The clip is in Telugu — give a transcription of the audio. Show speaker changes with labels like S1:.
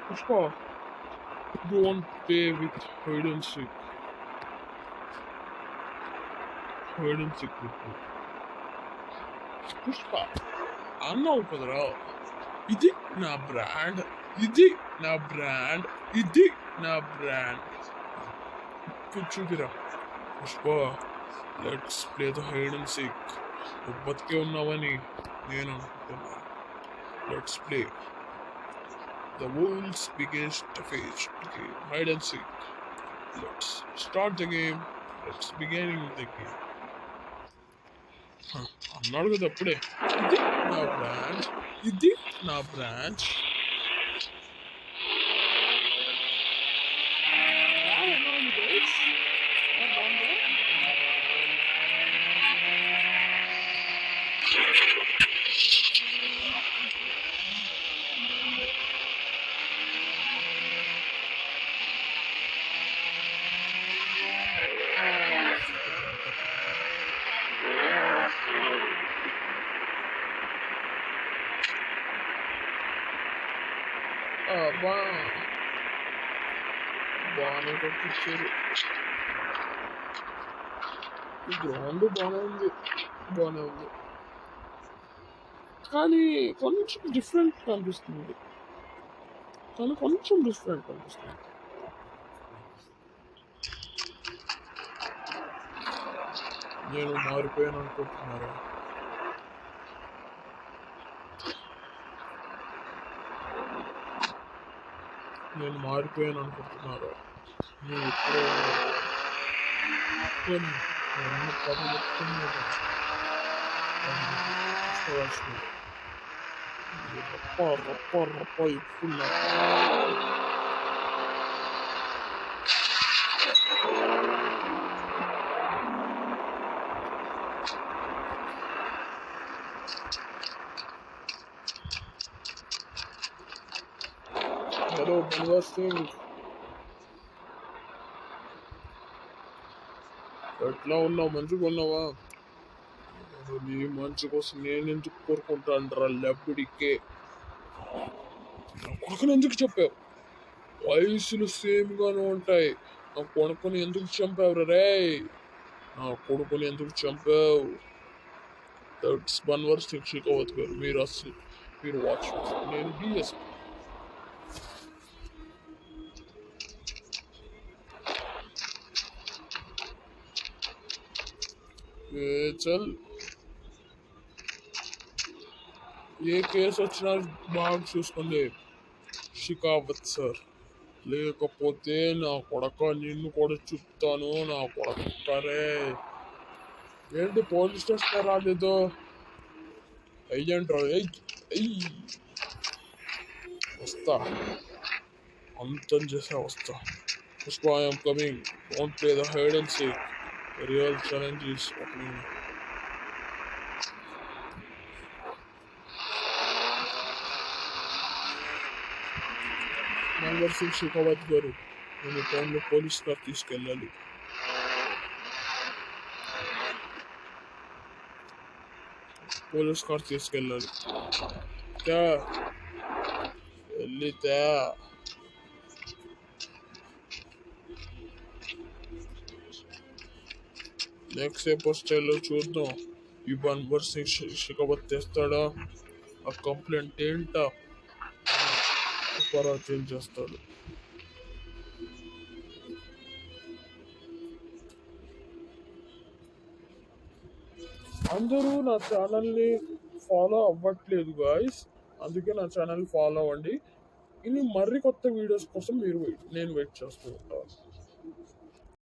S1: Pushpa, don't play with hide and seek. Hide and seek with me. Pushpa అన్నావు కదరా, ఇది నా బ్రాండ్, ఇది నా బ్రాండ్, ఇది నా బ్రాండ్. చూపిరా Pushpa, let's play the hide and seek. నువ్వు బతికే ఉన్నావని నేను అనుకుంటున్నాను. Let's play the world's biggest face game, hide and seek. Let's start the game. Let's beginning the game. అన్నాడు కదా అప్పుడే, ఇది నా బ్రాంచ్, ఇది నా బ్రాంచ్. బాగానే పంపించారు. ఈ గ్రౌండ్ బాగానే ఉంది, బాగానే ఉంది, కానీ కొంచెం డిఫరెంట్ కనిపిస్తుంది. నేను మారిపోయాను అనుకుంటున్నారా? నేను మారిపోయాను అనుకుంటున్నారా? నేను ఎప్పుడో పది చెప్తున్నాను. రప్ప ఇప్పుడు హలో బన్వాస్ సింగ్, ఎట్లా ఉన్నావు? మంచిగా ఉన్నావా? నీ మంచి కోసం నేను ఎందుకు కోరుకుంటాను? లెబ్బడికే నా కొడుకుని ఎందుకు చెప్పావు? వయసులు సేమ్ గానే ఉంటాయి. నా కొడుకుని ఎందుకు చంపావు రే? నా కొడుకుని ఎందుకు చంపావు? దట్స్ బన్వర్ సింగ్ షెకావత్ గారు. మీరు వాచ్, నేను డిఎస్పీ. చల్, ఏ కేసు వచ్చినా బాగా చూసుకోండి షెకావత్ సార్, లేకపోతే నా కొడక నిన్ను కూడా చూపుతాను. నా కొడకరే, ఏంటి పోలీస్ స్టేషన్ రాలేదు? అయ్యంటారు. వస్తా, అంతం చేసా వస్తా. Pushpa, I'm coming. Don't play the hide and seek. The real challenge is opening. Bhanwar Singh Shekhawat గారు, నేను టౌన్లో పోలీస్ కార్ తీసుకెళ్ళాలి. వెళ్ళితే నెక్స్ట్ ఎపిసోడ్లో చూద్దాం. ఈ బన్వర్ సింగ్ షెకావత్ తెస్తాడా? ఆ కంప్లైంట్ ఏంటా చేంజ్ చేస్తాడు. అందరూ నా ఛానల్ని ఫాలో అవ్వట్లేదు గాయస్, అందుకే నా ఛానల్ ఫాలో అవ్వండి. ఇన్ని మర్రి కొత్త వీడియోస్ కోసం నేను వెయిట్ చేస్తూ ఉంటాను.